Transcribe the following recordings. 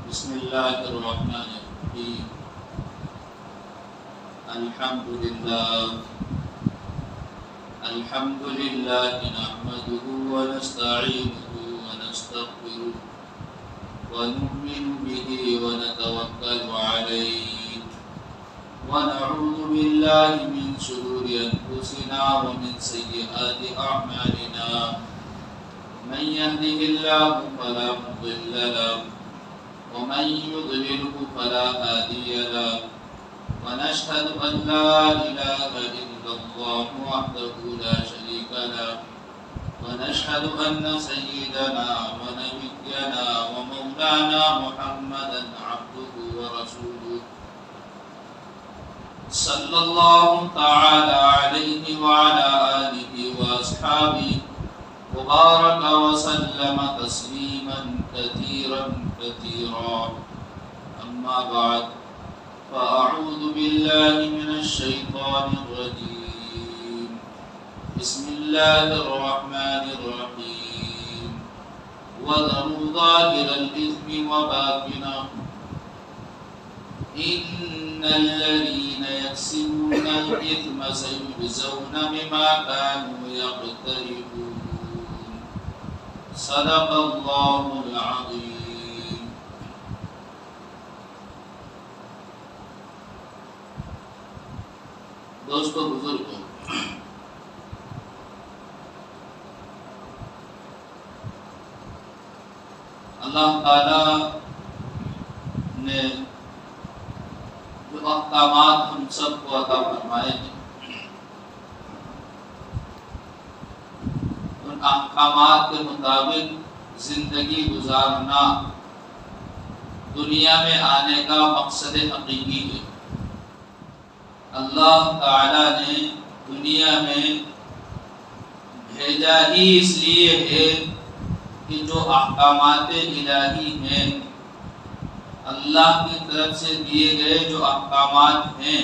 بسم الله الرحمن الرحيم. الحمد لله نحمده ونستعينه ونستغفره ونؤمن به ونتوكل عليه ونعوذ بالله من شرور أنفسنا ومن سيئات أعمالنا. من يهده الله فلا مضل له ومن يضلله فلا هادي له. ونشهد أن لا إله إلا الله وحده لا شريك له. ونشهد أن سيدنا ونبينا ومولانا محمدا عبده ورسوله صلى الله تعالى عليه وعلى آله وأصحابه وبارك وسلم تسليما كثيرا كثيرا. أما بعد فأعوذ بالله من الشيطان الرجيم. بسم الله الرحمن الرحيم. وذروا ظاهر الإثم وباطنه إن الذين يكسبون الإثم سيجزون بما كانوا يقترفون. صدق الله العظيم. دوستو بزرگوں، اللہ تعالی نے جو احکامات ہم سب کو عطا فرمائے ہیں، ان احکامات کے مطابق زندگی گزارنا دنیا میں آنے کا مقصد حقیقی ہے۔ اللہ تعالی نے دنیا میں بھیجا ہی اس لیے ہے کہ جو احکامات الہی ہیں، اللہ کی طرف سے دیے گئے جو احکامات ہیں،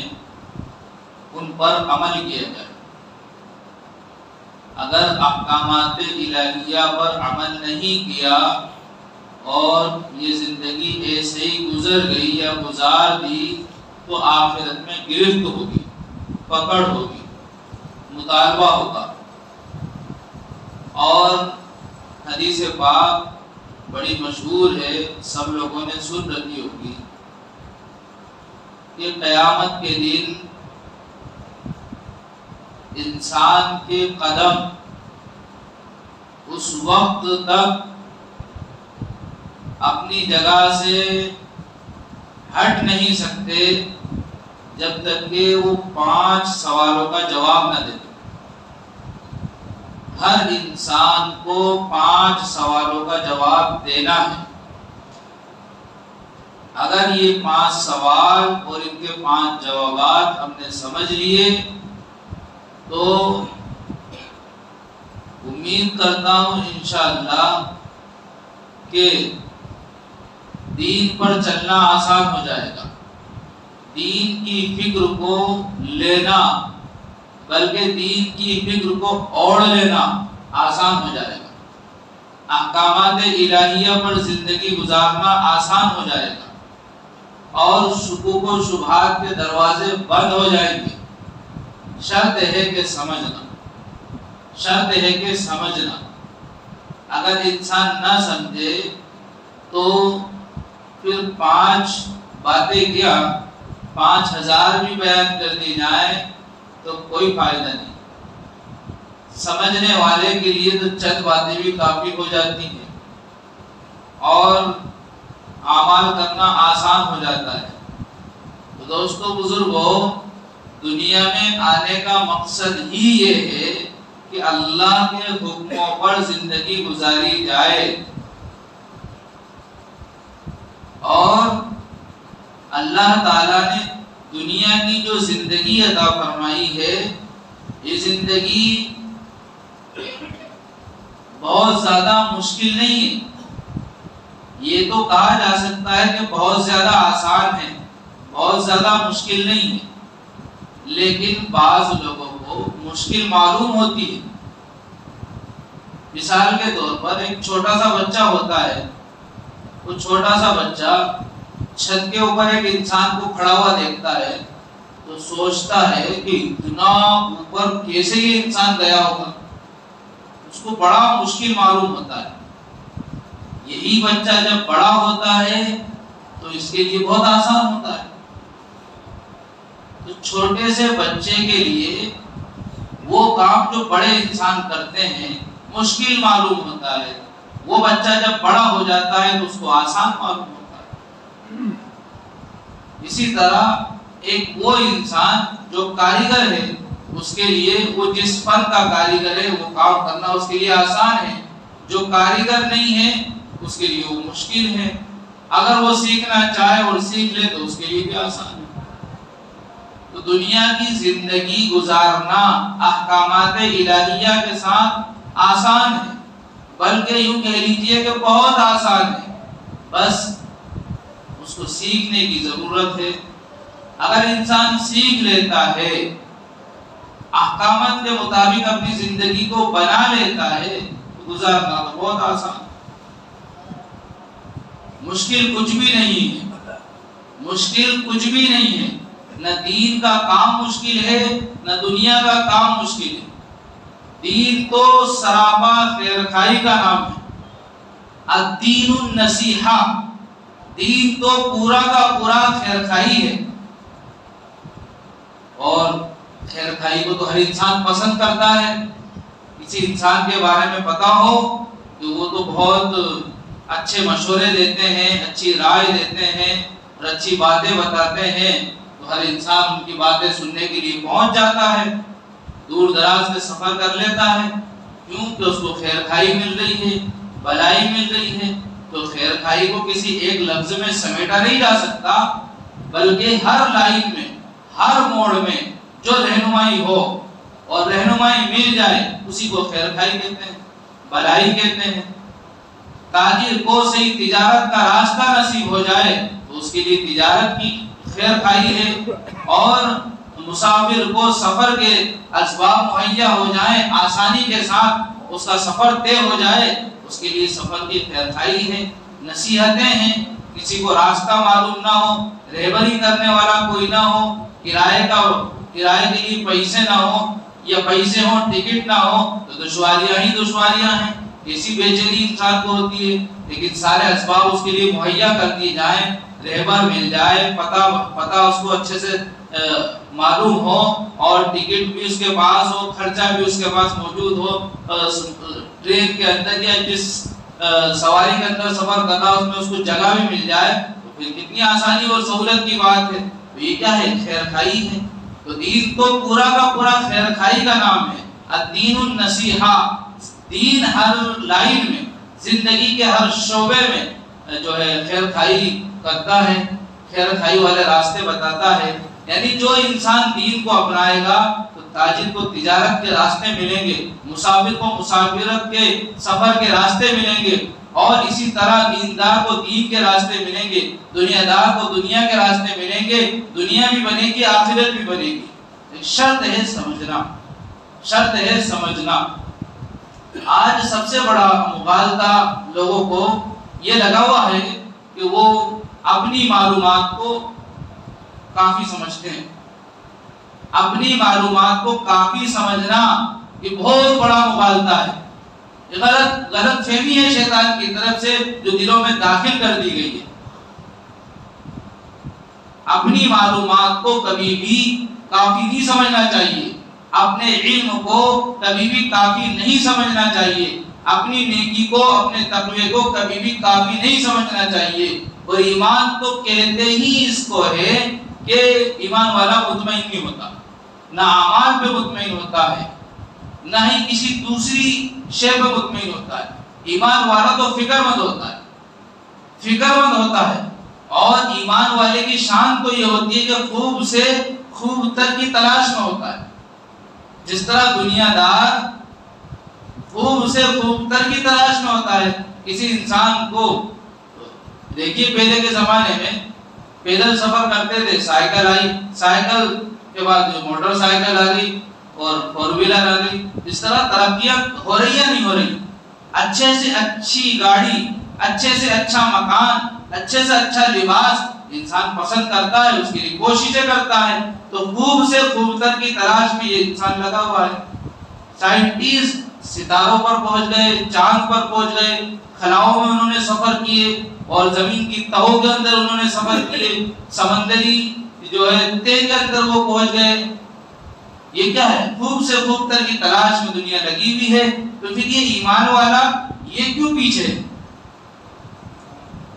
ان پر عمل کیا جائے۔ اگر احکامات الہیہ پر عمل نہیں کیا اور یہ زندگی ایسے ہی گزر گئی یا گزار دی تو آخرت میں گرفت ہوگی، پکڑ ہوگی، مطالبہ ہوگا۔ اور حدیث پاک بڑی مشہور ہے، سب لوگوں نے سن رکھی ہوگی کہ قیامت کے دن انسان کے قدم اس وقت تک اپنی جگہ سے ہٹ نہیں سکتے جب تک کہ وہ 5 سوالوں کا جواب نہ دے۔ ہر انسان کو 5 سوالوں کا جواب دینا ہے۔ اگر یہ 5 سوال اور ان کے 5 جوابات ہم نے سمجھ لیے تو امید کرتا ہوں انشاءاللہ کہ دین پر چلنا آسان ہو جائے گا، دین کی فکر کو لینا بلکہ دین کی فکر کو اوڑھ لینا آسان ہو جائے گا، احکامات الہیہ پر زندگی گزارنا آسان ہو جائے گا، اور شکوک و شبہات کے دروازے بند ہو جائیں گے۔ شرط ہے کہ سمجھنا، اگر انسان نہ سمجھے تو پھر 5 باتیں کیا 5000 بھی بیان کر دی جائیں تو کوئی فائدہ نہیں۔ سمجھنے والے کے لیے تو چند باتیں بھی کافی ہو جاتی ہیں اور اعمال کرنا آسان ہو جاتا ہے۔ تو دوستو بزرگوں، دنیا میں آنے کا مقصد ہی یہ ہے کہ اللہ کے حکموں پر زندگی گزاری جائے، اور اللہ تعالیٰ نے دنیا کی جو زندگی عطا فرمائی ہے، یہ زندگی بہت زیادہ مشکل نہیں ہے۔ یہ تو کہا جا سکتا ہے کہ بہت زیادہ آسان ہے، بہت زیادہ مشکل نہیں ہے، لیکن بعض لوگوں کو مشکل معلوم ہوتی ہے۔ مثال کے طور پر ایک چھوٹا سا بچہ ہوتا ہے، وہ چھوٹا سا بچہ چھت کے اوپر ایک انسان کو کھڑا ہوا دیکھتا ہے تو سوچتا ہے کہ اتنا اوپر کیسے یہ انسان گیا ہوگا، اس کو بڑا مشکل معلوم ہوتا ہے۔ یہی بچہ جب بڑا ہوتا ہے تو اس کے لیے بہت آسان ہوتا ہے۔ تو چھوٹے سے بچے کے لیے وہ کام جو بڑے انسان کرتے ہیں مشکل معلوم ہوتا ہے، وہ بچہ جب بڑا ہو جاتا ہے تو اس کو آسان معلوم ہوتا ہے۔ اسی طرح ایک وہ انسان جو کاریگر ہے، اس کے لیے وہ جس فن کا کاریگر ہے وہ کام کرنا اس کے لیے آسان ہے، جو کاریگر نہیں ہے اس کے لیے وہ مشکل ہے۔ اگر وہ سیکھنا چاہے اور سیکھ لے تو اس کے لیے بھی آسان ہے۔ تو دنیا کی زندگی گزارنا احکامات الہیہ کے ساتھ آسان ہے، بلکہ یوں کہہ لیجیے کہ بہت آسان ہے، بس اس کو سیکھنے کی ضرورت ہے۔ اگر انسان سیکھ لیتا ہے، احکامات کے مطابق اپنی زندگی کو بنا لیتا ہے تو گزارنا تو بہت آسان ہے۔ مشکل کچھ بھی نہیں ہے، مشکل کچھ بھی نہیں ہے، نہ دین کا کام مشکل ہے نہ دنیا کا کام مشکل ہے۔ دین تو سراپا خیرخواہی کا نام ہے، الدین النصیحہ، دین تو پورا کا پورا خیرخواہی ہے، اور خیرخواہی کو تو ہر انسان پسند کرتا ہے۔ کسی انسان کے بارے میں پتا ہو کہ وہ تو بہت اچھے مشورے دیتے ہیں، اچھی رائے دیتے ہیں اور اچھی باتیں بتاتے ہیں، تو ہر انسان ان کی باتیں سننے کے لیے پہنچ جاتا ہے، دور دراز سے سفر کر لیتا ہے، کیونکہ اس کو خیرخواہی مل رہی ہے، بھلائی مل رہی ہے۔ تو خیرخواہی کو کسی ایک لفظ میں سمیٹا نہیں جا سکتا، بلکہ ہر لائن میں، ہر موڑ میں جو رہنمائی ہو اور رہنمائی مل جائے اسی کو خیرخواہی کہتے ہیں، بھلائی کہتے ہیں۔ تاجر کو صحیح تجارت کا راستہ نصیب ہو جائے تو اس کے لیے تجارت کی خیرخواہی ہے، اور مسافر کو سفر کے اسباب مہیا ہو جائیں، آسانی کے ساتھ اس کا سفر طے ہو جائے، اس کے لیے سفر کی خیرخواہی ہے۔ نصیحتیں ہیں، کسی کو راستہ معلوم نہ ہو، رہبری کرنے والا کوئی نہ ہو، کرائے کے لیے پیسے نہ ہو یا پیسے ہوں ٹکٹ نہ ہو تو دشواریاں ہی دشواریاں ہیں، ایسی بے چینی انسان کو ہوتی ہے۔ لیکن سارے اسباب اس کے لیے مہیا کر دیے جائیں، رہبر مل جائے، پتہ اس کو اچھے سے معلوم ہو، اور ٹکٹ بھی اس کے پاس ہو، خرچہ بھی اس کے پاس موجود ہو، ٹرین کے اندر یا جس سواری کے اندر سفر کرنا اس میں اس کو جگہ بھی مل جائے، تو پھر کتنی آسانی اور سہولت کی بات ہے۔ تو یہ کیا ہے؟ خیرخواہی ہے۔ تو دین تو پورا کا پورا خیرخواہی کا نام ہے، الدین النصیحہ۔ دین ہر لائن میں، زندگی کے ہر شعبے میں جو ہے خیرخواہی کرتا ہے، خیرخواہی والے راستے بتاتا ہے۔ یعنی جو انسان دین کو اپنائے گا تو تاجر کو تجارت کے راستے ملیں گے، مسافر کو مسافرت کے سفر کے راستے ملیں گے، اور اسی طرح دیندار کو دین کے راستے ملیں گے، دنیا دار کو دنیا کے راستے ملیں گے، دنیا بھی بنے گی، آخرت بھی بنے گی۔ شرط ہے سمجھنا، شرط ہے سمجھنا۔ آج سب سے بڑا مغالطہ لوگوں کو یہ لگا ہوا ہے کہ وہ اپنی معلومات کو کافی سمجھتے ہیں۔ اپنی معلومات کو کافی سمجھنا یہ بہت بڑا مغالطہ ہے، یہ غلط فہمی ہے شیطان کی طرف سے جو دلوں میں داخل کر دی گئی ہے۔ اپنی معلومات کو کبھی بھی کافی نہیں سمجھنا چاہیے، اپنے علم کو کبھی بھی کافی نہیں سمجھنا چاہیے، اپنی نیکی کو، اپنے تقوی کو کبھی بھی کافی نہیں سمجھنا چاہیے۔ اور ایمان تو کہتے ہی اس کو ہے کہ ایمان والا مطمئن نہیں ہوتا، نہ اعمال پہ مطمئن ہوتا ہے، نہ ہی کسی دوسری شے پہ مطمئن ہوتا ہے۔ ایمان والا تو فکر مند ہوتا ہے، فکر مند ہوتا ہے، اور ایمان والے کی شان تو یہ ہوتی ہے کہ خوب سے خوب تر کی تلاش میں ہوتا ہے۔ جس طرح دنیا دار خوب سے خوب تر کی تلاش میں ہوتا ہے، کسی انسان کو دیکھیے پہلے کے زمانے میں پیدل سفر کرتے تھے، سائیکل آئی، سائیکل کے بعد موٹر سائیکل آ گئی اور فور ویلر آ گئی۔ اس طرح ترقیاں ہو رہی یا نہیں ہو رہی؟ اچھے سے اچھی گاڑی، اچھے سے اچھا مکان، اچھے سے اچھا لباس انسان پسند کرتا ہے، اس کے لیے کوششیں کرتا ہے، تو خوب سے خوبتر کی تلاش میں یہ انسان لگا ہوا ہے۔ سائنٹسٹ ستاروں پر پہنچ گئے، چاند پر پہنچ گئے، خلاؤں میں انہوں نے سفر کیے، اور زمین کی تہوں کے اندر انہوں نے سفر کیے، سمندری جو ہے تہ کے اندر وہ پہنچ گئے۔ یہ کیا ہے؟ خوب سے خوبتر کی تلاش میں دنیا لگی ہوئی ہے۔ تو پھر یہ ایمان والا یہ کیوں پیچھے؟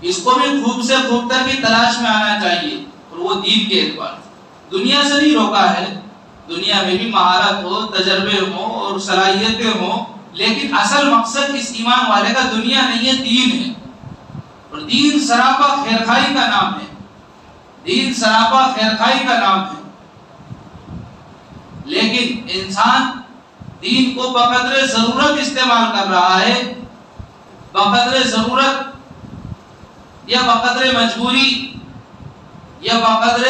اس کو بھی خوب سے خوبتر کی تلاش میں آنا چاہیے، اور وہ دین کے اعتبار سے۔ دنیا سے نہیں روکا ہے، دنیا میں بھی مہارت ہو، تجربے ہوں اور صلاحیتیں ہوں، لیکن اصل مقصد اس ایمان والے کا دنیا نہیں ہے، دین ہے۔ اور دین سراپا خیرخواہی کا نام ہے، دین سراپا خیرخواہی کا نام ہے۔ لیکن انسان دین کو بقدر ضرورت استعمال کر رہا ہے، بقدر ضرورت یا بقدر مجبوری یا بقدر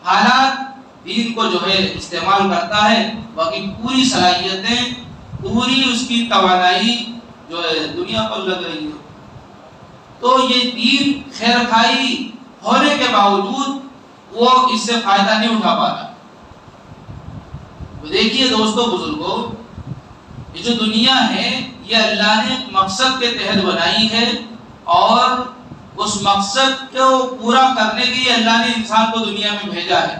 حالات دین کو جو ہے استعمال کرتا ہے، باقی پوری صلاحیتیں، پوری اس کی توانائی جو ہے دنیا پر لگ رہی ہے۔ تو یہ دین خیرخواہی ہونے کے باوجود وہ اس سے فائدہ نہیں اٹھا پا رہا۔ تو دیکھیے دوستو بزرگوں، یہ جو دنیا ہے یہ اللہ نے مقصد کے تحت بنائی ہے، اور اس مقصد کو پورا کرنے کے لیے اللہ نے انسان کو دنیا میں بھیجا ہے۔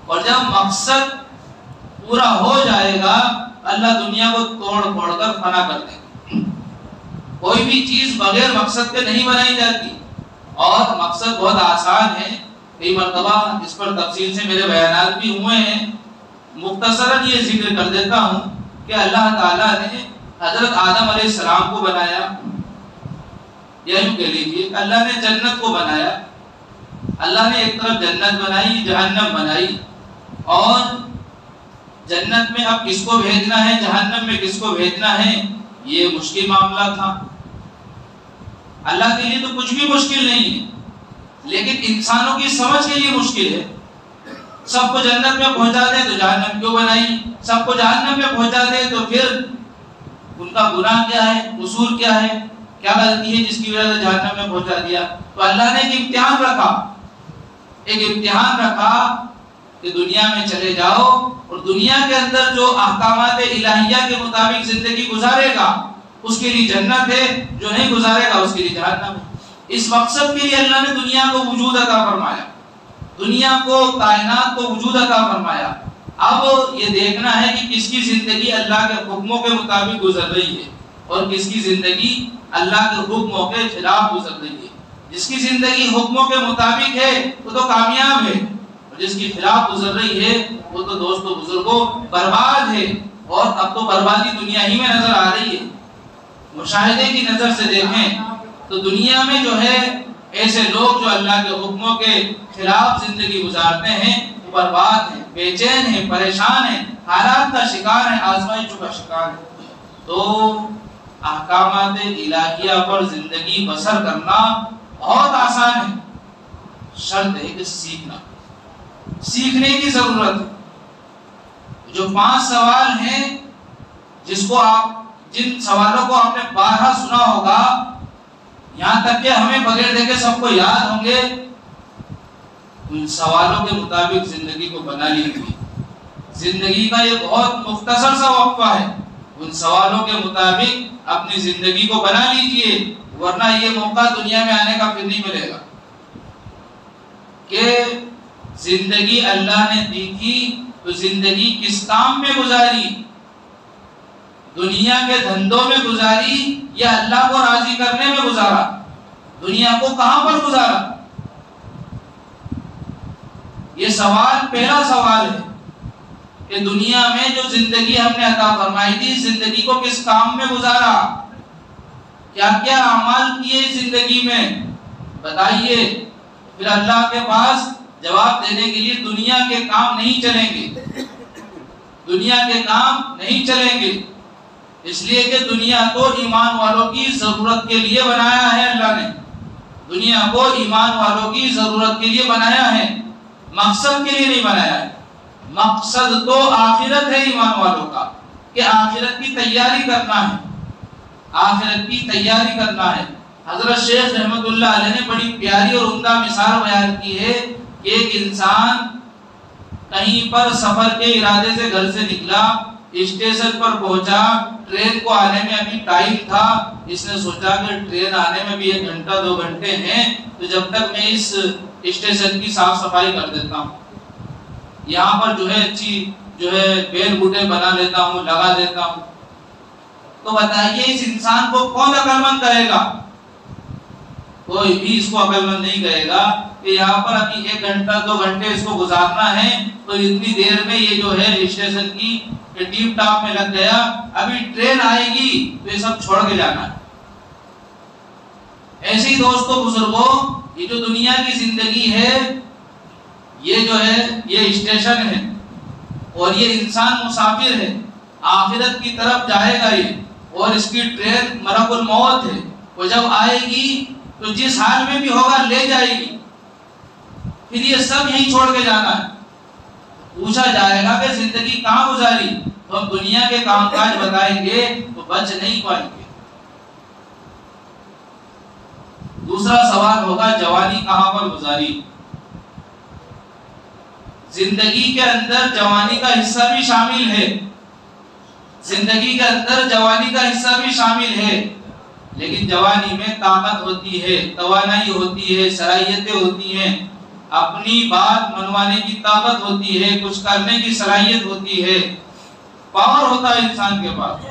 اور جب مقصد پورا ہو جائے گا اللہ دنیا کو توڑ پھوڑ کر فنا کر دے گا۔ کوئی بھی چیز بغیر مقصد کے نہیں بنائی جاتی، اور مقصد بہت آسان ہے، کئی مرتبہ اس پر تفصیل سے میرے بیانات بھی ہوئے ہیں۔ مختصراً یہ ذکر کر دیتا ہوں کہ اللہ تعالیٰ نے حضرت آدم علیہ السلام کو بنایا، یا یوں کہہ لیجیے اللہ نے جنت کو بنایا۔ اللہ نے ایک طرف جنت بنائی، جہنم بنائی، اور جنت میں اب کس کو بھیجنا ہے، جہنم میں کس کو بھیجنا ہے، یہ مشکل معاملہ تھا۔ اللہ کے لیے تو کچھ بھی مشکل نہیں ہے، لیکن انسانوں کی سمجھ کے لیے مشکل ہے۔ سب کو جنت میں پہنچا دے تو جہنم کیوں بنائی، سب کو جہنم میں پہنچا دے تو پھر ان کا گناہ کیا ہے، قصور کیا ہے، کیا غلطی ہے جس کی وجہ سے جہنم میں پہنچا دیا۔ تو اللہ نے ایک امتحان رکھا، ایک امتحان رکھا کہ دنیا میں چلے جاؤ، اور دنیا کے اندر جو احکامات الہیہ کے مطابق زندگی گزارے گا اس کے لیے جنت ہے، جو نہیں گزارے گا اس کے لیے جہنم ہے۔ اس مقصد کے لیے اللہ نے دنیا کو وجود عطا فرمایا، دنیا کو، کائنات کو وجود عطا فرمایا۔ اب یہ دیکھنا ہے کہ کس کی زندگی اللہ کے حکموں کے مطابق گزر رہی ہے، اور کس کی زندگی اللہ کے حکموں کے خلاف گزر رہی ہے۔ جس کی زندگی حکموں کے مطابق ہے وہ تو کامیاب ہے، اور جس کی خلاف گزر رہی ہے وہ تو دوستو بزرگوں برباد ہے۔ اور اب تو بربادی دنیا ہی میں نظر آ رہی ہے۔ مشاہدے کی نظر سے دیکھیں تو دنیا میں جو ہے ایسے لوگ جو اللہ کے حکموں کے خلاف زندگی گزارتے ہیں وہ برباد ہیں، بے چین ہیں، پریشان ہیں، حالات کا شکار ہیں، آزمائشوں کا شکار ہیں۔ تو احکامات الہیہ پر زندگی بسر کرنا بہت آسان ہے، شرط ہے کہ سیکھنے کی ضرورت ہے۔ جو 5 سوال ہیں جن سوالوں کو آپ نے بارہا سنا ہوگا، یہاں تک کہ ہمیں بغیر دیکھے سب کو یاد ہوں گے، ان سوالوں کے مطابق زندگی کو بنا لیجیے۔ زندگی کا یہ بہت مختصر سا وقفہ ہے، ان سوالوں کے مطابق اپنی زندگی کو بنا لیجیے، ورنہ یہ موقع دنیا میں آنے کا پھر نہیں ملے گا۔ کہ زندگی اللہ نے دی تھی تو زندگی کس کام میں گزاری، دنیا کے دھندوں میں گزاری یا اللہ کو راضی کرنے میں گزارا، دنیا کو کہاں پر گزارا؟ یہ سوال پہلا سوال ہے کہ دنیا میں جو زندگی ہم نے عطا فرمائی تھی، زندگی کو کس کام میں گزارا، کیا کیا اعمال کیے زندگی میں، بتائیے۔ پھر اللہ کے پاس جواب دینے کے لیے دنیا کے کام نہیں چلیں گے، دنیا کے کام نہیں چلیں گے، اس لیے کہ دنیا کو ایمان والوں کی ضرورت کے لیے بنایا ہے۔ اللہ نے دنیا کو ایمان والوں کی ضرورت کے لیے بنایا ہے، مقصد کے لیے نہیں بنایا ہے۔ مقصد تو آخرت ہے ایمان والوں کا، کہ آخرت کی تیاری کرنا ہے۔ آخرت کی تیاری کرنا ہے۔ حضرت شیخ رحمت اللہ علیہ نے بڑی پیاری اور عمدہ مثال بیان کی ہے کہ ایک انسان کہیں پر سفر کے ارادے سے گھر سے نکلا، اسٹیشن پر پہنچا، ٹرین کو آنے میں ابھی ٹائم تھا، اس نے سوچا کہ ٹرین آنے میں بھی 1 گھنٹہ 2 گھنٹے ہیں، تو جب تک میں اس اسٹیشن کی صاف صفائی کر دیتا ہوں، یہاں پر اچھی پیڑ بوٹے بنا لیتا ہوں، لگا دیتا ہوں۔ تو بتائیے اس انسان کو کون عقل مند کہے گا؟ کوئی بھی اس کو عقل مند نہیں کہے گا کہ یہاں پر ابھی 1 گھنٹہ 2 گھنٹے اس کو گزارنا ہے، تو اتنی دیر میں یہ اسٹیشن کی ٹیپ ٹاپ میں لگ گیا، ابھی ٹرین آئے گی تو یہ سب چھوڑ کے جانا ہے۔ ایسے ہی دوستو بزرگوں، یہ جو دنیا کی زندگی ہے، یہ اسٹیشن ہے اور یہ انسان مسافر ہے، آخرت کی طرف جائے گا یہ، اور اس کی ٹرین ملک الموت ہے، وہ جب آئے گی تو جس حال میں بھی ہوگا لے جائے گی، پھر یہ سب یہیں چھوڑ کے جانا ہے۔ پوچھا جائے گا کہ زندگی کہاں گزاری، تو ہم دنیا کے کام کاج بتائیں گے تو بچ نہیں پائیں گے۔ دوسرا سوال ہوگا جوانی کہاں پر گزاری؟ زندگی کے اندر جوانی کا حصہ بھی شامل ہے، زندگی کے اندر جوانی کا حصہ بھی شامل ہے، لیکن جوانی میں طاقت ہوتی ہے، توانائی ہوتی ہے، صلاحیتیں ہوتی ہیں، اپنی بات منوانے کی طاقت ہوتی ہے، کچھ کرنے کی صلاحیت ہوتی ہے، پاور ہوتا ہے انسان کے پاس۔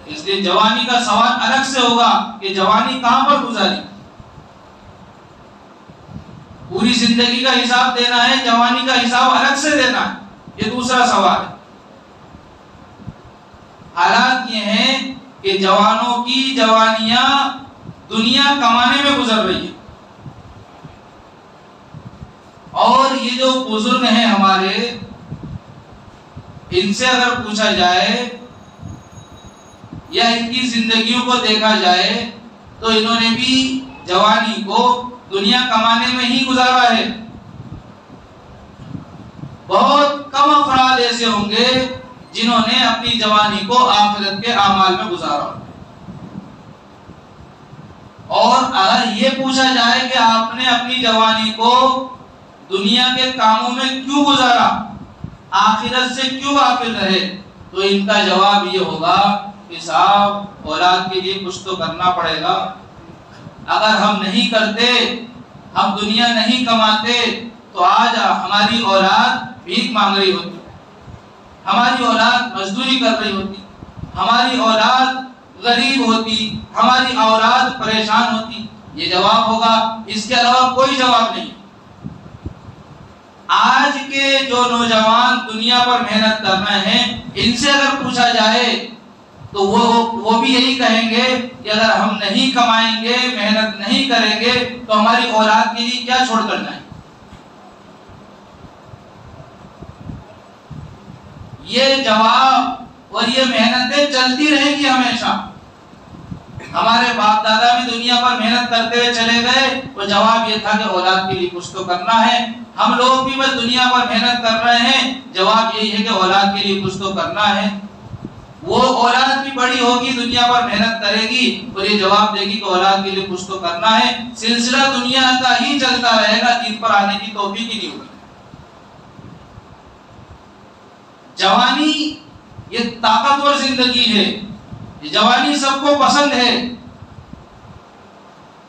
اس لیے جوانی کا سوال الگ سے ہوگا کہ جوانی کہاں پر گزاری۔ پوری زندگی کا حساب دینا ہے، جوانی کا حساب الگ سے دینا ہے، یہ دوسرا سوال ہے۔ حالات یہ ہیں کہ جوانوں کی جوانیاں دنیا کمانے میں گزر رہی ہے، اور یہ جو بزرگ ہیں ہمارے، ان سے اگر پوچھا جائے یا ان کی زندگیوں کو دیکھا جائے تو انہوں نے بھی جوانی کو دنیا کمانے میں ہی گزارا ہے۔ بہت کم افراد ایسے ہوں گے جنہوں نے اپنی جوانی کو آخرت کے اعمال میں گزارا۔ اور اگر یہ پوچھا جائے کہ آپ نے اپنی جوانی کو دنیا کے کاموں میں کیوں گزارا، آخرت سے کیوں غافل رہے، تو ان کا جواب یہ ہوگا کہ صاحب اولاد کے لیے کچھ تو کرنا پڑے گا، اگر ہم نہیں کرتے، ہم دنیا نہیں کماتے تو آج ہماری اولاد بھیک مانگ رہی ہوتی، ہماری اولاد مزدوری کر رہی ہوتی، ہماری اولاد غریب ہوتی، ہماری اولاد پریشان ہوتی۔ یہ جواب ہوگا، اس کے علاوہ کوئی جواب نہیں۔ آج کے جو نوجوان دنیا پر محنت کر رہے ہیں، ان سے اگر پوچھا جائے تو وہ بھی یہی کہیں گے کہ اگر ہم نہیں کمائیں گے، محنت نہیں کریں گے تو ہماری اولاد کے لیے کیا چھوڑ کر جائیں۔ یہ جواب اور یہ محنتیں چلتی رہیں گی ہمیشہ۔ ہمارے باپ دادا بھی دنیا پر محنت کرتے ہوئے چلے گئے، تو جواب یہ تھا کہ اولاد کے لیے کچھ تو کرنا ہے۔ ہم لوگ بھی بس دنیا پر محنت کر رہے ہیں، جواب یہی ہے کہ اولاد کے لیے کچھ تو کرنا ہے۔ وہ اولاد بھی بڑی ہوگی، دنیا پر محنت کرے گی اور یہ جواب دے گی کہ اولاد کے لیے کچھ تو کرنا ہے۔ سلسلہ دنیا کا ہی چلتا رہے گا، دین پر آنے کی توفیق ہی نہیں ہوگی۔ جوانی یہ طاقتور زندگی ہے، یہ جوانی سب کو پسند ہے،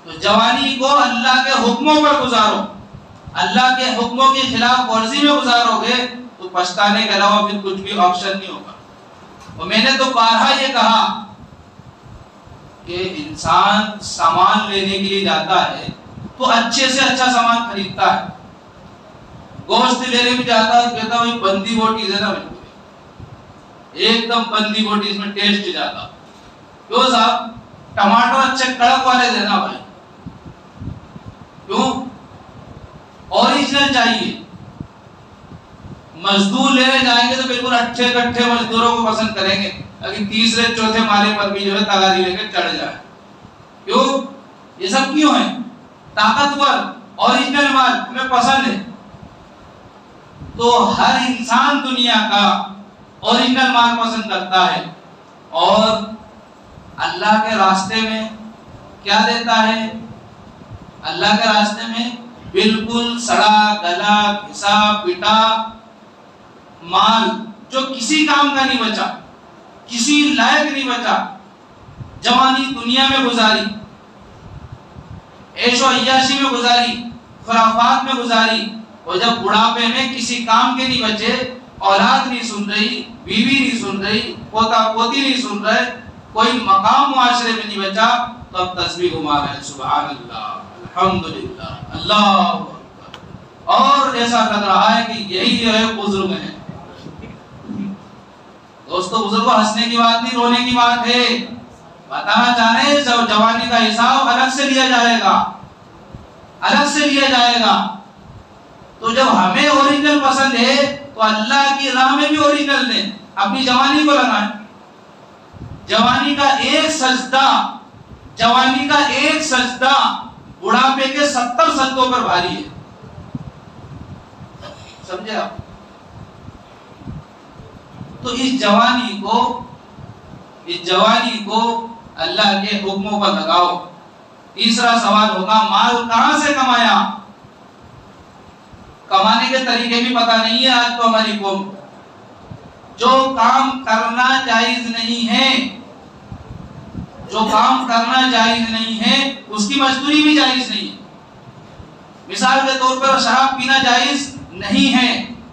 تو جوانی کو اللہ کے حکموں پر گزارو۔ اللہ کے حکموں کی خلاف ورزی میں گزارو گے تو پچھتانے کے علاوہ پھر کچھ بھی آپشن نہیں ہوگا۔ اور میں نے تو بارہا یہ کہا کہ انسان سامان لینے کے لیے جاتا ہے تو اچھے سے اچھا سامان خریدتا ہے۔ گوشت لینے بھی جاتا ہے، کہتا ہے بندی بوٹی دینا، ایک دم بندی بوٹی، اس میں ٹیسٹ جاتا۔ کیوں صاحب؟ ٹماٹر اچھے کڑک والے دینا بھائی، کیوں؟ اوریجنل چاہیے۔ مزدور لینے جائیں گے تو بالکل اٹھے کٹھے مزدوروں کو پسند کریں گے، لیکن تیسرے چوتھے مالے پر بھی تغاری لے کے چڑھ جائے۔ کیوں؟ یہ سب کیوں ہے؟ طاقتور اوریجنل مال ہمیں پسند ہے۔ تو ہر انسان دنیا کا اوریجنل مال پسند کرتا ہے، اور اللہ کے راستے میں کیا دیتا ہے؟ اللہ کے راستے میں بالکل سڑا گلا گھسا پٹا مال جو کسی کام کا نہیں بچا، کسی لائق نہیں بچا، جوانی دنیا میں گزاری، عیش و عیاشی میں گزاری، خرافات میں گزاری، اور جب بڑھاپے میں کسی کام کے نہیں بچے، اولاد نہیں سن رہی، بیوی نہیں سن رہی، پوتا پوتی نہیں سن رہے، کوئی مقام معاشرے میں نہیں بچا، تو اب تسبیح گھما رہے ہیں سبحان اللہ الحمدللہ اللہ اکبر، اور ایسا لگ رہا ہے کہ یہی جو ہے بزرگ ہیں۔ دوستو بزرگوں ہنسنے کی بات نہیں، رونے کی بات ہے۔ بتانا چاہ رہے ہیں جوانی کا حساب الگ سے لیا جائے گا، الگ سے لیا جائے گا۔ تو جب ہمیں اوریجنل پسند ہے تو اللہ کی راہ میں بھی اوریجنل دیں، اپنی جوانی کو لگائیں۔ جوانی کا ایک سجدہ، جوانی کا ایک سجدہ بڑھاپے کے 70 سجدوں پر بھاری ہے، سمجھے آپ؟ تو اس جوانی کو اللہ کے حکموں پر لگاؤ۔ تیسرا سوال ہوگا مال کہاں سے کمایا؟ کمانے کے طریقے بھی پتہ نہیں ہے آج تو ہماری قوم۔ جو کام کرنا جائز نہیں ہے، جو کام کرنا جائز نہیں ہے اس کی مزدوری بھی جائز نہیں ہے۔ مثال کے طور پر شراب پینا جائز نہیں ہے،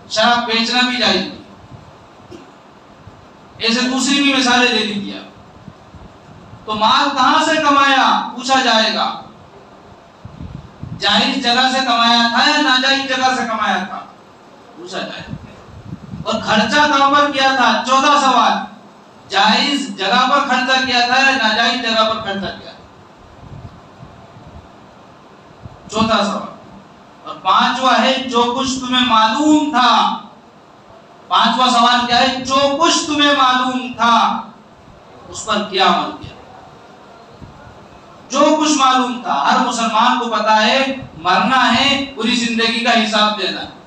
شراب بیچنا بھی جائز نہیں۔ ایسے دوسری بھی مثالیں دے دیجیے آپ۔ تو مال کہاں سے کمایا پوچھا جائے گا، جائز جگہ سے کمایا تھا یا ناجائز جگہ سے کمایا تھا پوچھا جائے گا۔ اور خرچہ کہاں پر کیا تھا؟ 14 سوال، جائز جگہ پر خرچہ کیا تھا یا ناجائز جگہ پر خرچہ کیا تھا؟ 14 سوال۔ اور پانچواں ہے جو کچھ تمہیں معلوم تھا، پانچواں سوال کیا ہے؟ جو کچھ تمہیں معلوم تھا اس پر کیا عمل کیا؟ جو کچھ معلوم تھا، ہر مسلمان کو پتا ہے مرنا ہے، پوری زندگی کا حساب دینا ہے،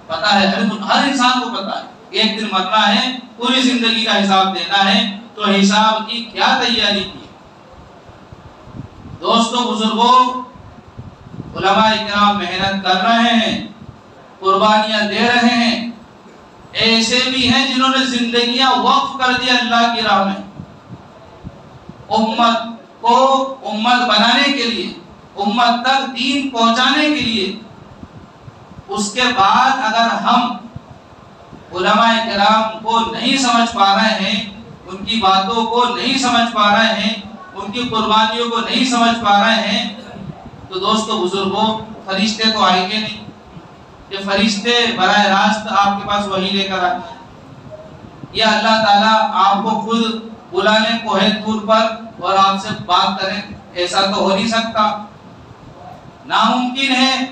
پتا ہے، ہر انسان کو پتا ہے ایک دن مرنا ہے، پوری زندگی کا حساب دینا ہے۔ تو حساب کی کیا تیاری کی؟ دوستو بزرگوں، علماء کرام محنت کر رہے ہیں، قربانیاں دے رہے ہیں، ایسے بھی ہیں جنہوں نے زندگیاں وقف کر دی اللہ کی راہ میں، امت کو امت بنانے کے لیے، امت تک دین پہنچانے کے لیے۔ اس کے بعد اگر ہم علماء کرام کو نہیں سمجھ پا رہے ہیں، ان کی باتوں کو نہیں سمجھ پا رہے ہیں، ان کی قربانیوں کو نہیں سمجھ پا رہے ہیں، تو دوستو بزرگوں فرشتے تو آئیں گے نہیں۔ یہ فرشتے براہ راست آپ کے پاس وحی لے کر آتے ہیں، یا اللہ تعالیٰ آپ کو خود بلا لیں کوہ طور پر اور آپ سے بات کریں، ایسا تو ہو نہیں سکتا، ناممکن ہے۔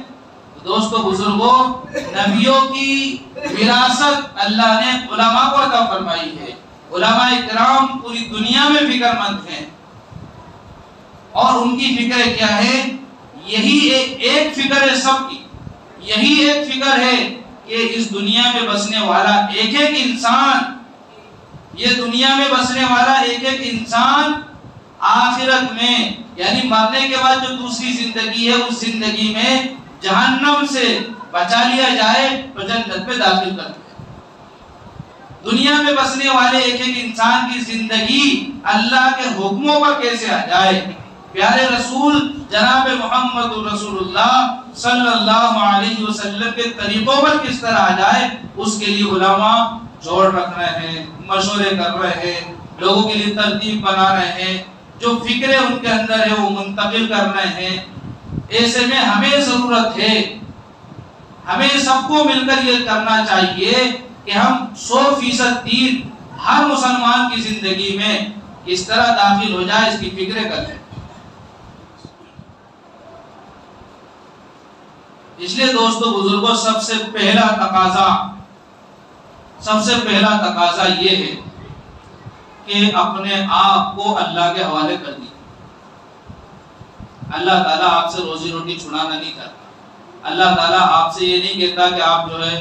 دوستو بزرگوں، نبیوں کی وراثت اللہ نے علماء کو عطا فرمائی ہے۔ علماء کرام پوری دنیا میں فکر مند ہیں، اور ان کی فکر کیا ہے؟ یہی ایک فکر ہے سب کی، یہی ایک فکر ہے کہ اس دنیا میں بسنے والا ایک ایک انسان، یہ دنیا میں بسنے والا ایک ایک انسان آخرت میں یعنی مرنے کے بعد جو دوسری زندگی ہے اس زندگی میں جہنم سے بچا لیا جائے تو جنت میں داخل کر دیا۔ دنیا میں بسنے والے ایک ایک انسان کی زندگی اللہ کے حکموں پر کیسے آ جائے، پیارے رسول جناب محمد رسول اللہ صلی اللہ علیہ وسلم کے طریقوں پر کس طرح آ جائے، اس کے لیے علماء جوڑ رکھ رہے ہیں، مشورے کر رہے ہیں، لوگوں کے لیے ترتیب بنا رہے ہیں، جو فکریں ان کے اندر ہے وہ منتقل کر رہے ہیں۔ ایسے میں ہمیں ضرورت ہے، ہمیں سب کو مل کر یہ کرنا چاہیے کہ ہم 100% دین ہر مسلمان کی زندگی میں اس طرح داخل ہو جائے، اس کی فکریں کریں۔ اس لیے دوستو بزرگوں سب سے پہلا تقاضا یہ ہے کہ اپنے آپ کو اللہ کے حوالے کر دیجیے۔ اللہ تعالیٰ آپ سے روزی روٹی چھڑانا نہیں کرتا، اللہ تعالیٰ آپ سے یہ نہیں کہتا کہ آپ جو ہے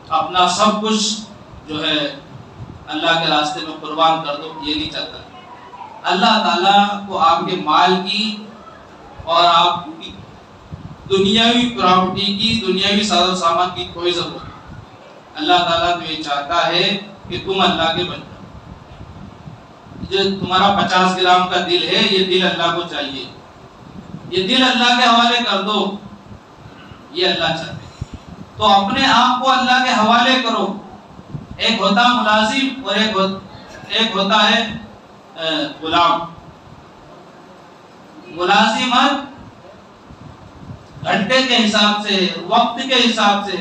اپنا سب کچھ جو ہے اللہ کے راستے میں قربان کر دو، یہ نہیں چلتا۔ اللہ تعالیٰ کو آپ کے مال کی اور آپ کی دنیاوی پراپرٹی کی، دنیاوی ساز و سامان کی کوئی ضرورت نہیں۔ اللہ تعالیٰ تو یہ چاہتا ہے کہ تم اللہ کے بن جاؤ۔ جو تمہارا 50 گرام کا دل ہے، یہ دل اللہ کو چاہیے، یہ دل اللہ کے حوالے کر دو، یہ اللہ چاہتے ہیں۔ تو اپنے آپ کو اللہ کے حوالے کرو۔ ایک ہوتا ملازم اور ایک ہوتا ہے غلام۔ ملازمت گھنٹے کے حساب سے، وقت کے حساب سے،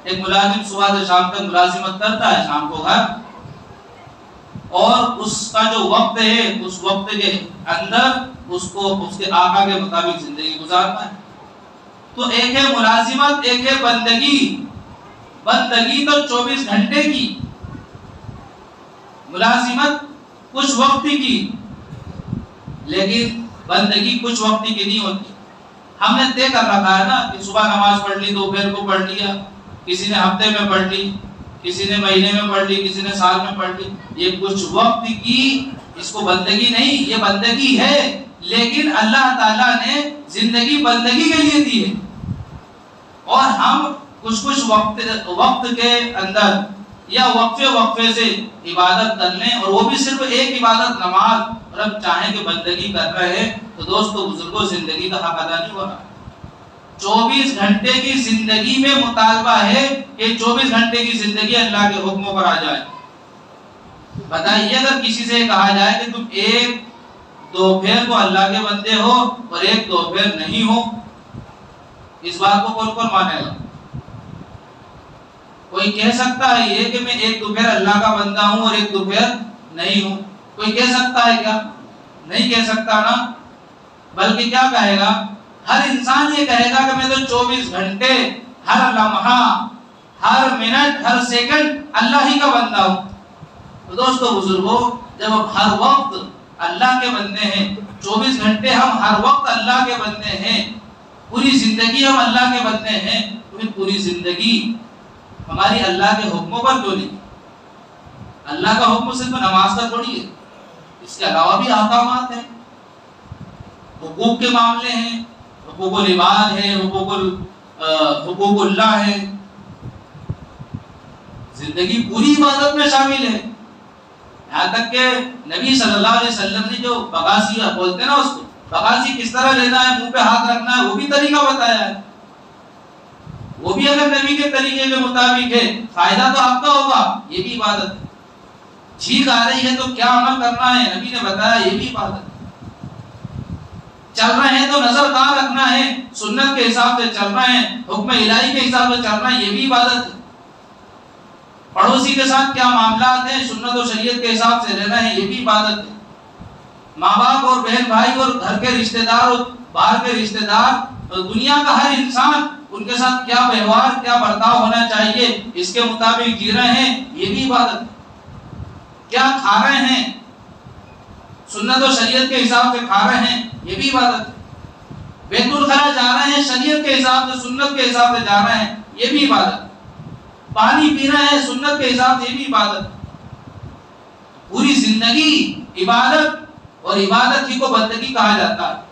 ایک ملازم صبح سے شام تک ملازمت کرتا ہے، شام کو گھر، اور اس کا جو وقت ہے اس وقت کے اندر اس کو اس کے آقا کے مطابق زندگی گزارنا ہے۔ تو ایک ہے ملازمت، ایک ہے بندگی۔ بندگی تو 24 گھنٹے کی، ملازمت کچھ وقت کی، لیکن بندگی کچھ وقت کی نہیں ہوتی۔ ہم نے طے کر رکھا ہے نا کہ صبح نماز پڑھ لی، دوپہر کو پڑھ لیا، کسی نے ہفتے میں پڑھ لی، کسی نے مہینے میں پڑھ لی، کسی نے سال میں پڑھ لی، یہ کچھ وقت کی، اس کو بندگی نہیں، یہ بندگی ہے، لیکن اللہ تعالیٰ نے زندگی بندگی کے لیے دی ہے، اور ہم کچھ وقت کے اندر یا وقفے سے عبادت کر لیں، اور وہ بھی صرف ایک عبادت نماز، اور ہم چاہیں کہ بندگی کر رہے ہیں، تو دوستو بزرگوں زندگی کا حق ادا نہیں ہو رہا۔ 24 گھنٹے کی زندگی میں مطالبہ ہے کہ 24 گھنٹے کی زندگی اللہ کے حکموں پر آ جائے۔ بتائیے اگر کسی سے کہا جائے کہ تم ایک دوپہر کو اللہ کے بندے ہو اور ایک دوپہر نہیں ہو، اس بات کو کون کون مانے گا؟ کوئی کہہ سکتا ہے یہ کہ میں ایک دوپہر اللہ کا بندہ ہوں اور ایک دوپہر نہیں ہوں؟ کوئی کہہ سکتا ہے کیا؟ نہیں کہہ سکتا نا۔ بلکہ کیا کہے گا؟ ہر انسان یہ کہے گا کہ میں تو 24 گھنٹے، ہر لمحہ، ہر منٹ، ہر سیکنڈ اللہ ہی کا بندہ ہوں۔ تو دوستو بزرگوں، جب ہم ہر وقت اللہ کے بندے ہیں، 24 گھنٹے ہم ہر وقت اللہ کے بندے ہیں، پوری زندگی ہم اللہ کے بندے ہیں، تو پھر پوری زندگی ہماری اللہ کے حکموں پر کیوں نہیں؟ اللہ کا حکم صرف نماز کا تھوڑی ہے، اس کے علاوہ بھی احکامات ہیں، حقوق کے معاملے ہیں، حقوق العباد ہے، حقوق اللہ ہے۔ زندگی پوری عبادت میں شامل ہے، یہاں تک کہ نبی صلی اللہ علیہ وسلم نے جو بغاسی بولتے ہیں نا، اس کو بغاسی کس طرح لینا ہے، منہ پہ ہاتھ رکھنا ہے، وہ بھی طریقہ بتایا ہے۔ وہ بھی اگر نبی کے طریقے کے مطابق ہے، فائدہ تو آپ کا ہوگا، یہ بھی عبادت ہے۔ چھینک آ رہی ہے تو کیا عمل کرنا ہے، نبی نے بتایا، یہ بھی عبادت ہے۔ چل رہے ہیں تو نظر کہاں رکھنا ہے، سنت کے حساب سے چل رہے ہیں، حکم الہی کے حساب سے چل رہے ہیں، یہ بھی عبادت ہے۔ پڑوسی کے ساتھ کیا معاملات ہیں، سنت و شریعت کے حساب سے رہنا ہے، یہ بھی عبادت ہے۔ ماں باپ اور بہن بھائی اور گھر کے رشتہ دار اور باہر کے رشتہ دار، دنیا کا ہر انسان، ان کے ساتھ کیا ویوہار، کیا برتاؤ ہونا چاہیے، اس کے مطابق جی رہے ہیں، یہ بھی عبادت ہے۔ کیا کھا رہے ہیں، سنت و شریعت کے حساب سے کھا رہے ہیں، یہ بھی عبادت ہے۔ بیت الخلا جا رہے ہیں، شریعت کے حساب سے، سنت کے حساب سے جا رہے ہیں، یہ بھی عبادت ہے۔ پانی پی رہے ہیں سنت کے حساب سے، یہ بھی عبادت ہے۔ پوری زندگی عبادت، اور عبادت ہی کو بندگی کہا جاتا ہے۔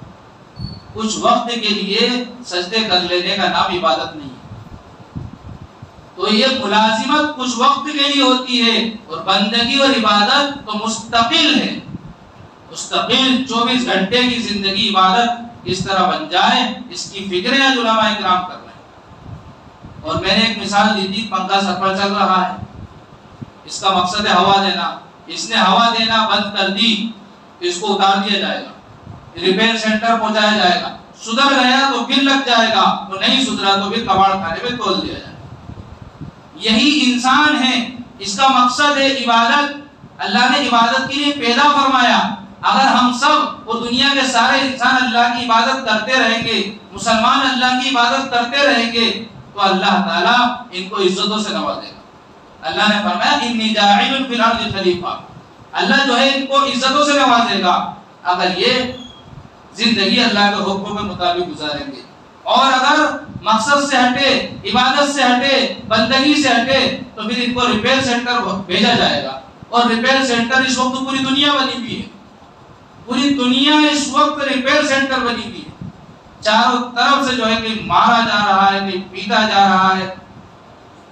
کچھ وقت کے لیے سجدے کر لینے کا نام عبادت نہیں ہے۔ تو یہ ملازمت کچھ وقت کے لیے ہوتی ہے، اور بندگی اور عبادت تو مستقل ہے، مستقل 24 گھنٹے کی زندگی عبادت اس طرح بن جائے، اس کی فکریں آج علماء اکرام کر رہے ہیں۔ اور میں نے ایک مثال دی تھی، پنکھا سر پر چل رہا ہے، اس کا مقصد ہے ہوا دینا، اس نے ہوا دینا بند کر دی، اس کو اتار دیا جائے گا، ریپیئر سینٹر پہنچایا جائے گا، سدھر گیا تو پھر لگ جائے گا، تو نہیں سدھرا تو پھر کباڑ خانے میں تول دیا جائے گا۔ یہی انسان ہے، اس کا مقصد ہے عبادت۔ اللہ نے عبادت کے لیے پیدا فرمایا۔ اگر ہم سب اور دنیا کے سارے انسان اللہ کی عبادت کرتے رہیں گے، مسلمان اللہ کی عبادت کرتے رہیں گے، تو اللہ تعالیٰ ان کو عزتوں سے نوازے گا۔ اللہ نے فرمایا انی جاعل فی الارض خلیفہ، اللہ جو ہے ان کو عزتوں سے نوازے گا اگر یہ زندگی اللہ کے حکم کے مطابق گزاریں گے۔ اور اگر مقصد سے ہٹے، عبادت سے ہٹے، بندگی سے ہٹے، تو پھر ان کو ریپیئر سینٹر بھیجا جائے گا، اور ریپیئر سینٹر اس وقت پوری دنیا بنی ہوئی ہے، پوری دنیا اس وقت ریپیئر سینٹر بنی ہوئی ہے، چاروں طرف سے جو ہے کہیں مارا جا رہا ہے، کہیں پیٹا جا رہا ہے،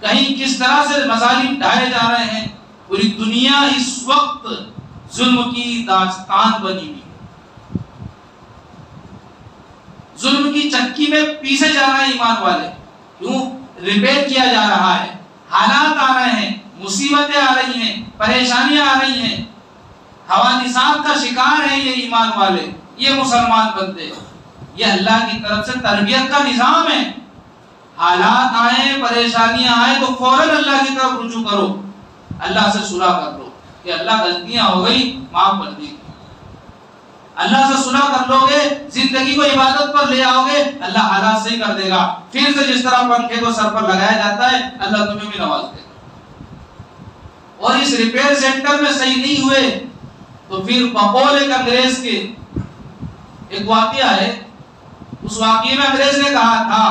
کہیں کس طرح سے مظالم ڈھائے جا رہے ہیں، پوری دنیا اس وقت ظلم کی داستان بنی ہوئی ہے، ظلم کی چکی میں پیسے جا رہے ہیں ایمان والے، کیوں؟ ریپیئر کیا جا رہا ہے، حالات آ رہے ہیں، مصیبتیں آ رہی ہیں، پریشانیاں آ رہی ہیں، حوادثات کا شکار ہیں یہ ایمان والے، یہ مسلمان بندے، یہ اللہ کی طرف سے تربیت کا نظام ہے۔ حالات آئیں، پریشانیاں آئیں تو فوراً اللہ کی طرف رجوع کرو، اللہ سے صلح کر لو کہ اللہ غلطیاں ہو گئی معاف کر دی، اللہ سے صلح کر لو گے، زندگی کو عبادت پر لے آؤ گے، اللہ حالات صحیح کر دے گا، پھر سے جس طرح پنکھے کو سر پر لگایا جاتا ہے اللہ تمہیں بھی نواز دے گا۔ اور اس ریپیئر سینٹر میں صحیح نہیں ہوئے تو پھر بقول ایک انگریز کے ایک واقعہ ہے، اس واقعے میں انگریز نے کہا تھا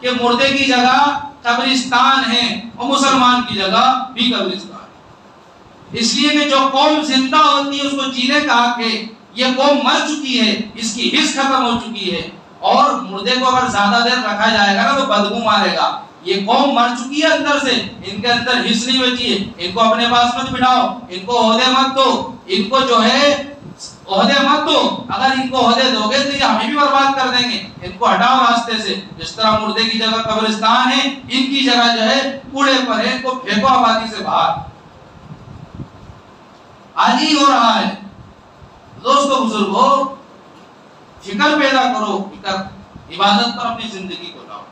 کہ مردے کی جگہ قبرستان ہے اور مسلمان کی جگہ بھی قبرستان ہے، اس لیے کہ جو قوم زندہ ہوتی ہے اس کو جینے کا حق ہے، یہ قوم مر چکی ہے، اس کی حس ختم ہو چکی ہے، اور مردے کو اگر زیادہ دیر رکھا جائے گا نا تو بدبو مارے گا، یہ قوم مر چکی ہے اندر سے، ان کے اندر حس نہیں بچی ہے، ان کو اپنے پاس مت بٹھاؤ، ان کو عہدے مت دو، ان کو جو ہے عہدے مت دو، اگر ان کو عہدے دو گے تو یہ ہمیں بھی برباد کر دیں گے، ان کو ہٹاؤ راستے سے، جس طرح مردے کی جگہ قبرستان ہے، ان کی جگہ جو ہے کوڑے پر ہے، ان کو پھینکو آبادی سے باہر۔ آج ہی ہو رہا ہے۔ دوستو بزرگو، فکر پیدا کرو، فکر عبادت پر اپنی زندگی کو لاؤ،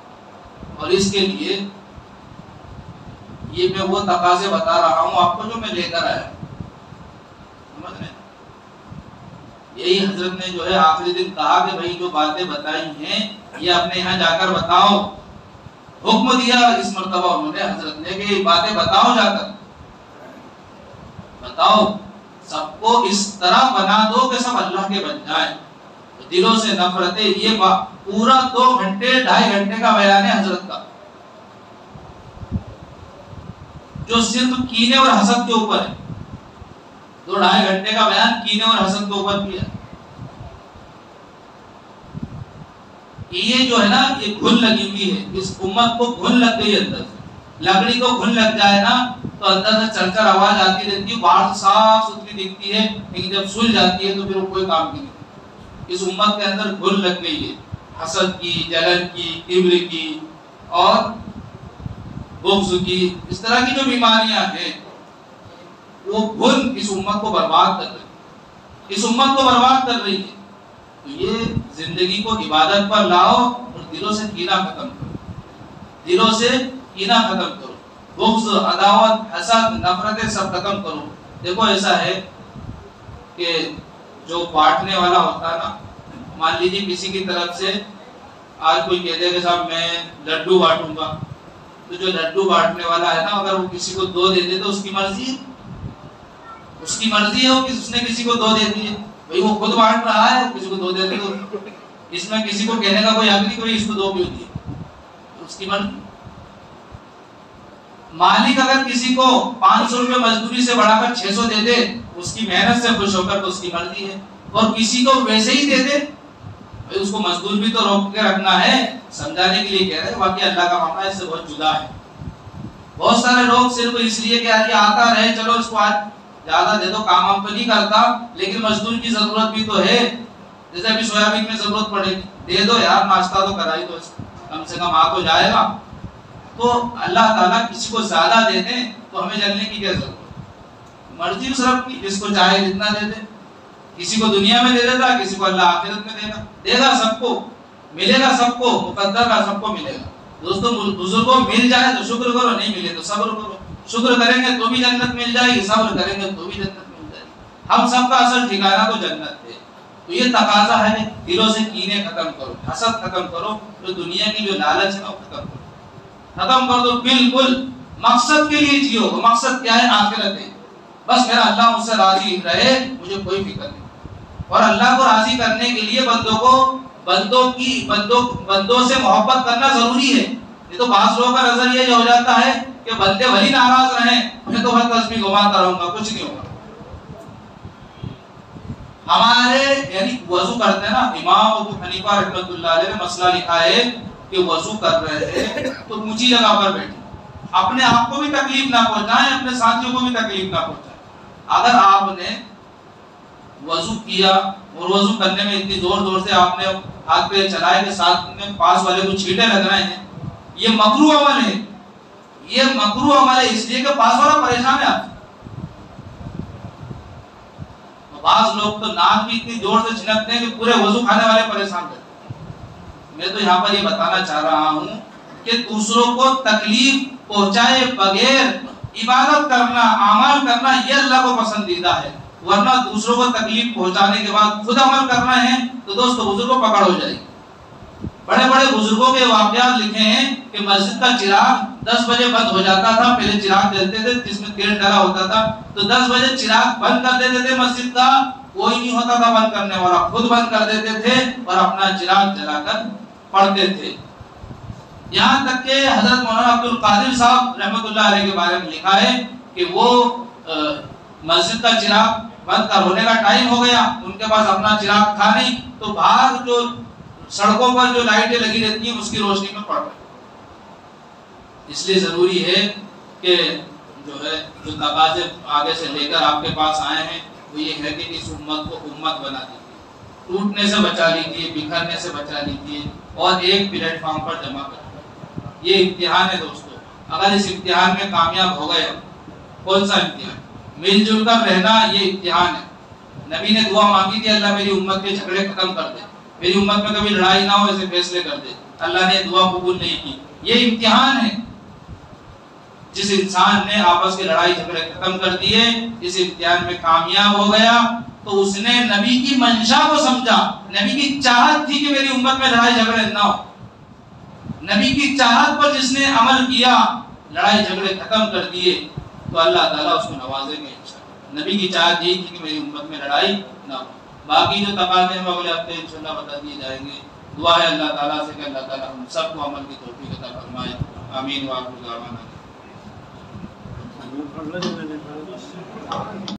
اور اس کے لیے یہ میں وہ تقاضے بتا رہا ہوں آپ کو جو میں لے کر آیا، سمجھ رہے ہیں؟ یہی حضرت نے جو ہے آخری دن کہا کہ بھائی جو باتیں بتائی ہیں یہ اپنے یہاں جا کر بتاؤ، حکم دیا اس مرتبہ انہوں نے حضرت نے کہ یہ باتیں بتاؤ، جا کر بتاؤ، سب کو اس طرح بنا دو کہ سب اللہ کے بن جائیں، دلوں سے نفرتیں۔ یہ پورا 2 گھنٹے 2.5 گھنٹے کا بیان ہے حضرت کا، جو صرف کینے اور حسد کے اوپر ہے، 2-2.5 گھنٹے کا بیان کینے اور حسد کے اوپر کیا۔ یہ جو ہے نا یہ گھن لگی ہوئی ہے، اس امت کو گھن لگ گئی اندر سے، لکڑی کو گھن لگ جائے نا تو اندر سے چل کر آواز آتی رہتی ہے، باہر سے صاف ستھری دکھتی ہے، لیکن جب سل جاتی ہے تو پھر وہ کوئی کام نہیں کرتی۔ اس امت کے اندر گھن لگ گئی ہے، حسد کی، جلن کی، کبر کی اور بغض کی، اس طرح کی جو بیماریاں ہیں وہ گھن اس امت کو برباد کر رہی ہے، اس امت کو برباد کر رہی ہے۔ تو یہ زندگی کو عبادت پر لاؤ اور دلوں سے کینہ ختم کرو، دلوں سے کینہ ختم کرو، بغض، عداوت، حسد، نفرتیں سب ختم کرو۔ دیکھو ایسا ہے کہ جو بانٹنے والا ہوتا ہے نا، مان لیجیے کسی کی طرف سے آج کوئی کہہ دے کہ صاحب میں لڈو بانٹوں گا، تو جو لڈو بانٹنے والا ہے نا اگر وہ کسی کو 2 دے دے تو اس کی مرضی ہے، اس کی مرضی ہے کہ اس نے کسی کو 2 دے دیے، بھئی وہ خود بانٹ رہا ہے، کسی کو 2 دے دے تو اس میں کسی کو کہنے کا کوئی حق نہیں کہ اس کو 2 کیوں دیے، اس کی مرضی۔ مالک اگر کسی کو 500 روپے مزدوری سے بڑھا کر 600 دے دے اس کی محنت سے خوش ہو کر تو اس کی مرضی ہے، اور کسی کو ویسے ہی دے دے، بھئی اس کو مزدور بھی تو روک کے رکھنا ہے، سمجھانے کے لیے کہہ رہے ہیں، باقی اللہ کا معاملہ اس سے بہت جدا ہے۔ بہت سارے لوگ صرف اس لیے کہ یہ آتا رہے، چلو اس کو آج زیادہ دے دو، کام ہم تو نہیں کرتا لیکن مزدور کی ضرورت بھی تو ہے، جیسے ابھی سویابین میں ضرورت پڑے گی، دے دو یار، ناشتہ تو کرائی دو، کم سے کم آ تو جائے گا۔ تو اللہ تعالیٰ کسی کو زیادہ دے دیں تو ہمیں جلنے کی کیا ضرورت، مرضی اس رب کی، جس کو چاہے جتنا دے دے، کسی کو دنیا میں دے دیتا، کسی کو اللہ آخرت میں دے گا، سب کو ملے گا، سب کو مقدر کا سب کو ملے گا۔ دوستوں بزرگوں مل جائے تو شکر کرو، نہیں ملے تو صبر کرو، شکر کریں گے تو بھی جنت مل جائے گی، صبر کریں گے تو بھی جنت مل جائے گی، ہم سب کا اصل ٹھکانہ تو جنت ہے۔ تو یہ تقاضا ہے کہ دلوں سے کینے ختم کرو، حسد ختم کرو، جو دنیا کی جو لالچ ہے وہ ختم کر دو، بالکل مقصد کے لیے جیو، مقصد کیا ہے؟ آخرت ہے، بس میرا اللہ مجھ سے راضی رہے، مجھے کوئی فکر نہیں۔ اور اللہ کو راضی کرنے کے لیے بندوں سے محبت کرنا ضروری ہے۔ یہ تو بعض لوگوں کا نظریہ یہ ہو جاتا ہے کہ بندے وہی ناراض رہیں میں تو ہر تسبیح گھماتا رہوں گا، کچھ نہیں ہوگا. ہمارے یعنی وضو کرتے ہیں نا، امام ابو حنیفہ رحمۃ اللہ علیہ نے مسئلہ لکھا ہے کہ وضو کر رہے تھے تو اونچی جگہ پر بیٹھے، اپنے آپ کو بھی تکلیف نہ پہنچائیں، اپنے ساتھیوں کو بھی تکلیف نہ پہنچائیں. اگر آپ نے وضو کیا اور وضو کرنے میں اتنی زور زور سے آپ نے ہاتھ پہ چلائے کہ ساتھ میں پاس والے کو چھینٹے لگ رہے ہیں، یہ مکروہ عمل ہے. یہ مکروہ عمل ہے اس لیے کہ پاس والا پریشان ہے. آپ بعض لوگ تو ناک بھی اتنی زور سے چھنکتے ہیں کہ پورے وضو کھانے والے پریشان کرتے ہیں. میں تو یہاں پر یہ بتانا چاہ رہا ہوں کہ دوسروں کو تکلیف پہنچائے بغیر عبادت کرنا، اعمال کرنا، یہ اللہ کو پسندیدہ ہے. ورنہ دوسروں کو تکلیف پہنچانے کے بعد خود عمل کرنا ہے تو دوستو بزرگوں پکڑ ہو جائے گی. بڑے بڑے بزرگوں کے واقعات لکھے ہیں کہ مسجد کا چراغ 10 بجے بند ہو جاتا تھا. پہلے چراغ جلتے تھے جس میں تیل ڈلا ہوتا تھا، تو 10 بجے چراغ بند کر دیتے تھے مسجد کا، کوئی نہیں ہوتا تھا بند کرنے والا، خود بند کر دیتے تھے اور اپنا چراغ جلا کر پڑھتے تھے. یہاں تک کہ حضرت مولانا عبد القادر صاحب رحمۃ اللہ علیہ کے بارے میں لکھا ہے کہ وہ مسجد کا چراغ بند کر ہونے کا ٹائم ہو گیا، ان کے پاس اپنا چراغ تھا نہیں، تو باہر جو سڑکوں پر جو لائٹیں لگی رہتی ہیں اس کی روشنی میں پڑھ رہے. اس لیے ضروری ہے کہ جو ہے جو تقاضے آگے سے لے کر آپ کے پاس آئے ہیں وہ یہ ہے کہ اس امت کو امت بنا دیجیے، ٹوٹنے سے بچا لیجیے، بکھرنے سے بچا لیجیے اور ایک پلیٹ فارم پر جمع کر دیجیے. یہ امتحان ہے دوستو. اگر اس امتحان میں کامیاب ہو گئے، کون سا امتحان؟ مل جل کر رہنا، یہ امتحان ہے. نبی نے دعا مانگی تھی اللہ میری امت کے جھگڑے ختم کر دے، میری امت میں کبھی لڑائی نہ ہو، ایسے فیصلے کر دے. اللہ نے دعا قبول نہیں کی. یہ امتحان ہے. جس انسان نے آپس کی لڑائی جھگڑے ختم کر دیے، اس امتحان میں کامیاب ہو گیا، تو اس نے نبی کی منشا کو سمجھا. نبی کی چاہت تھی کہ میری امت میں لڑائی جھگڑے نہ ہو. نبی کی چاہت پر جس نے عمل کیا، لڑائی جھگڑے ختم کر دیے، تو اللہ تعالیٰ اس کو نوازیں گے انشاءاللہ. نبی کی چاہت یہی تھی کہ میری امت میں لڑائی نہ ہو. باقی جو تقاضے ہیں وہ اگلے ہفتے انشاءاللہ بتا دیے جائیں گے. دعا ہے اللہ تعالیٰ سے کہ اللہ تعالیٰ ہم سب کو عمل کی توفیق عطا فرمائے. آمین. وآخر دعوانا